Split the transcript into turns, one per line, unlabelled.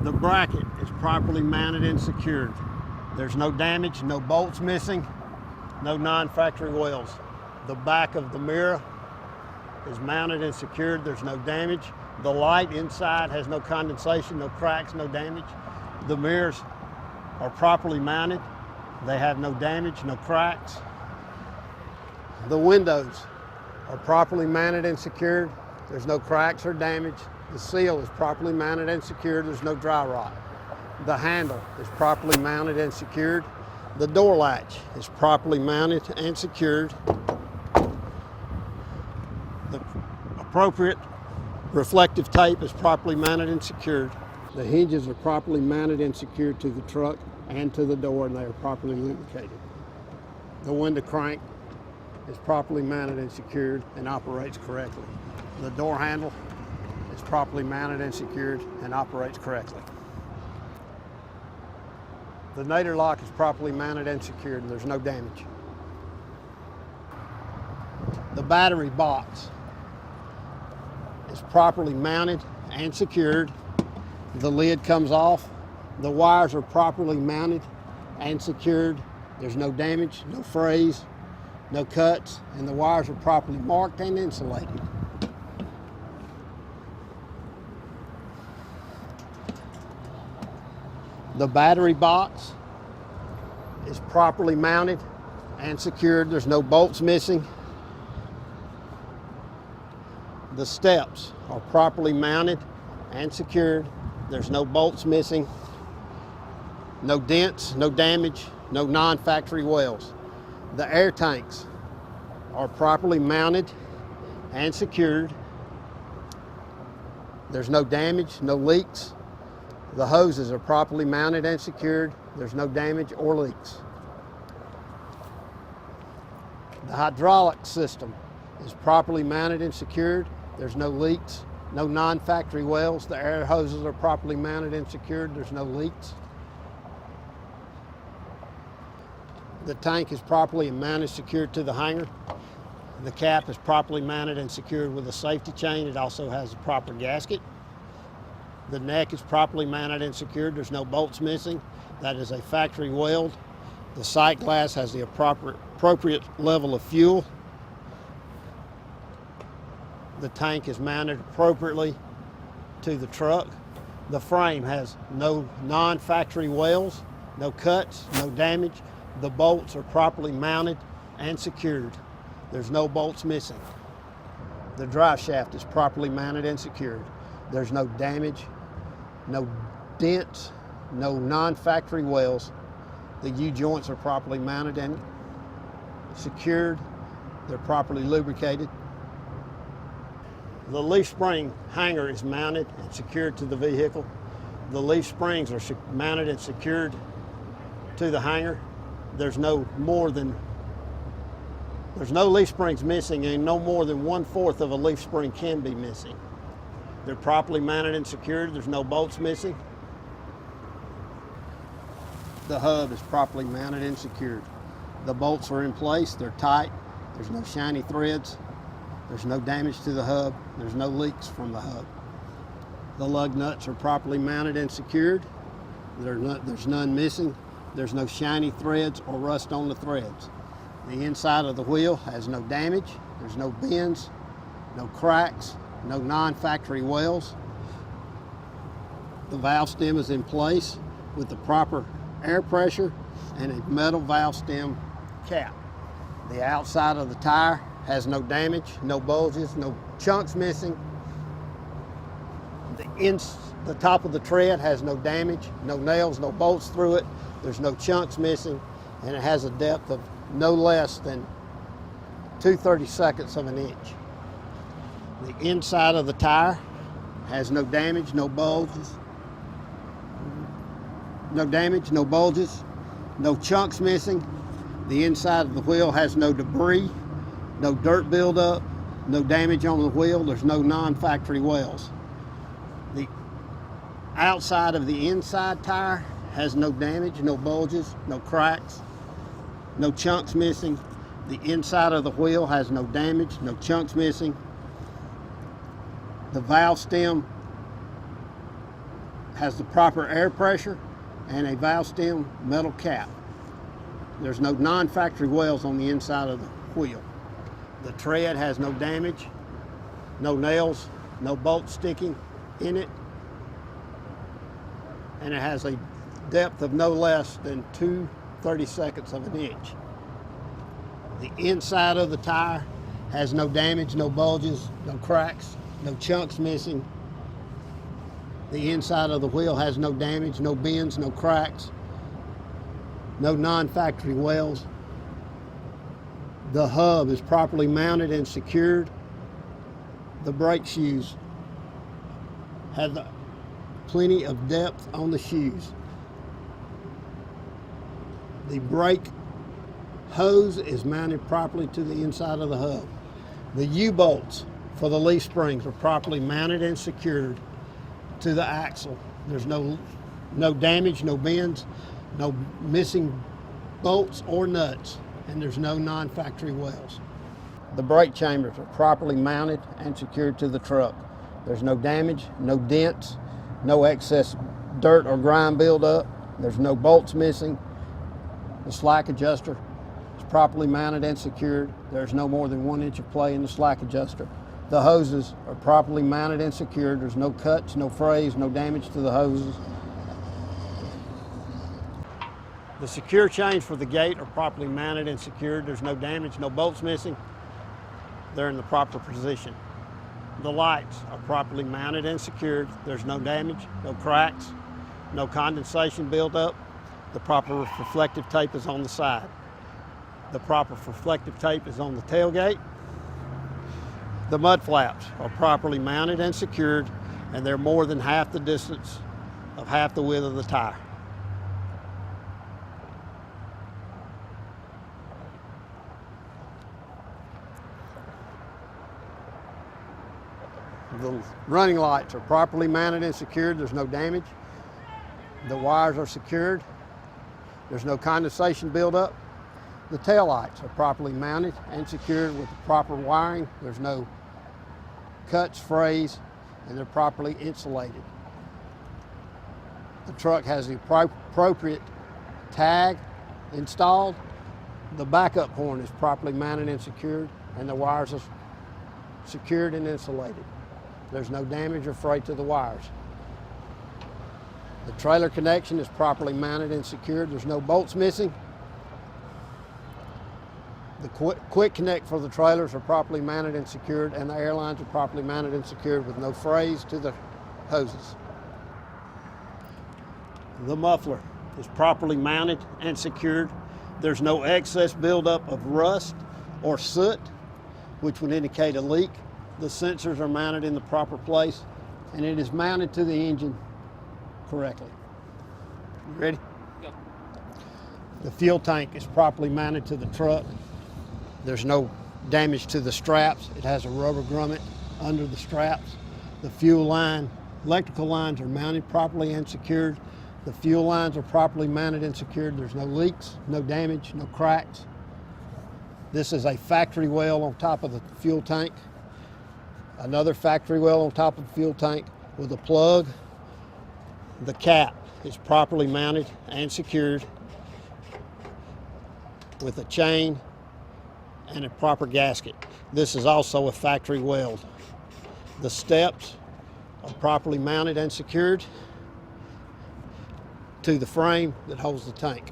The bracket is properly mounted and secured. There's no damage, no bolts missing, no non-factory oils. The back of the mirror is mounted and secured. There's no damage. The light inside has no condensation, no cracks, no damage. The mirrors are properly mounted. They have no damage, no cracks. The windows are properly mounted and secured. There's no cracks or damage. The seal is properly mounted and secured. There's no dry rot. The handle is properly mounted and secured. The door latch is properly mounted and secured. The appropriate reflective tape is properly mounted and secured. The hinges are properly mounted and secured to the truck and to the door, and they are properly lubricated. The window crank is properly mounted and secured and operates correctly. The door handle is properly mounted and secured and operates correctly. The nadir lock is properly mounted and secured and there's no damage. The battery box is properly mounted and secured. The lid comes off. The wires are properly mounted and secured. There's no damage, no frays, no cuts, and the wires are properly marked and insulated. The battery box is properly mounted and secured. There's no bolts missing. The steps are properly mounted and secured. There's no bolts missing, no dents, no damage, no non-factory welds. The air tanks are properly mounted and secured. There's no damage, no leaks. The hoses are properly mounted and secured. There's no damage or leaks. The hydraulic system is properly mounted and secured. There's no leaks, no non-factory welds. The air hoses are properly mounted and secured. There's no leaks. The tank is properly mounted and secured to the hanger. The cap is properly mounted and secured with a safety chain. It also has a proper gasket. The neck is properly mounted and secured. There's no bolts missing. That is a factory weld. The sight glass has the appropriate level of fuel. The tank is mounted appropriately to the truck. The frame has no non-factory welds, no cuts, no damage. The bolts are properly mounted and secured. There's no bolts missing. The drive shaft is properly mounted and secured. There's no damage, no dents, no non-factory welds. The U-joints are properly mounted and secured. They're properly lubricated. The leaf spring hanger is mounted and secured to the vehicle. The leaf springs are mounted and secured to the hanger. There's no leaf springs missing, and no more than 1/4 of a leaf spring can be missing. They're properly mounted and secured. There's no bolts missing. The hub is properly mounted and secured. The bolts are in place. They're tight. There's no shiny threads. There's no damage to the hub. There's no leaks from the hub. The lug nuts are properly mounted and secured. There's none missing. There's no shiny threads or rust on the threads. The inside of the wheel has no damage. There's no bends, no cracks, no non-factory welds. The valve stem is in place with the proper air pressure and a metal valve stem cap. The outside of the tire has no damage, no bulges, no chunks missing. The top of the tread has no damage, no nails, no bolts through it. There's no chunks missing, and it has a depth of no less than 2/32 of an inch. The inside of the tire has no damage, no bulges, no chunks missing. The inside of the wheel has no debris, no dirt buildup, no damage on the wheel. There's no non-factory welds. The outside of the inside tire has no damage, no bulges, no cracks, no chunks missing. The inside of the wheel has no damage, no chunks missing. The valve stem has the proper air pressure and a valve stem metal cap. There's no non-factory wells on the inside of the wheel. The tread has no damage, no nails, no bolts sticking in it, and it has a depth of no less than 2/32 of an inch. The inside of the tire has no damage, no bulges, no cracks, no chunks missing. The inside of the wheel has no damage, no bends, no cracks, no non-factory wells. The hub is properly mounted and secured. The brake shoes have plenty of depth on the shoes. The brake hose is mounted properly to the inside of the hub. The U-bolts for the leaf springs are properly mounted and secured to the axle. There's no damage, no bends, no missing bolts or nuts, and there's no non-factory wells. The brake chambers are properly mounted and secured to the truck. There's no damage, no dents, no excess dirt or grime buildup. There's no bolts missing. The slack adjuster is properly mounted and secured. There's no more than 1 inch of play in the slack adjuster. The hoses are properly mounted and secured. There's no cuts, no frays, no damage to the hoses. The secure chains for the gate are properly mounted and secured. There's no damage, no bolts missing. They're in the proper position. The lights are properly mounted and secured. There's no damage, no cracks, no condensation buildup. The proper reflective tape is on the side. The proper reflective tape is on the tailgate. The mud flaps are properly mounted and secured, and they're more than half the distance of half the width of the tire. The running lights are properly mounted and secured. There's no damage. The wires are secured. There's no condensation buildup. The tail lights are properly mounted and secured with the proper wiring. There's no cuts, frays, and they're properly insulated. The truck has the appropriate tag installed. The backup horn is properly mounted and secured, and the wires are secured and insulated. There's no damage or fray to the wires. The trailer connection is properly mounted and secured. There's no bolts missing. The quick connect for the trailers are properly mounted and secured, and the air lines are properly mounted and secured with no frays to the hoses. The muffler is properly mounted and secured. There's no excess buildup of rust or soot, which would indicate a leak. The sensors are mounted in the proper place, and it is mounted to the engine correctly. You ready?
Go.
The fuel tank is properly mounted to the truck. There's no damage to the straps. It has a rubber grommet under the straps. The fuel line, electrical lines are mounted properly and secured. The fuel lines are properly mounted and secured. There's no leaks, no damage, no cracks. This is a factory well on top of the fuel tank. Another factory well on top of the fuel tank with a plug. The cap is properly mounted and secured with a chain and a proper gasket. This is also a factory weld. The steps are properly mounted and secured to the frame that holds the tank.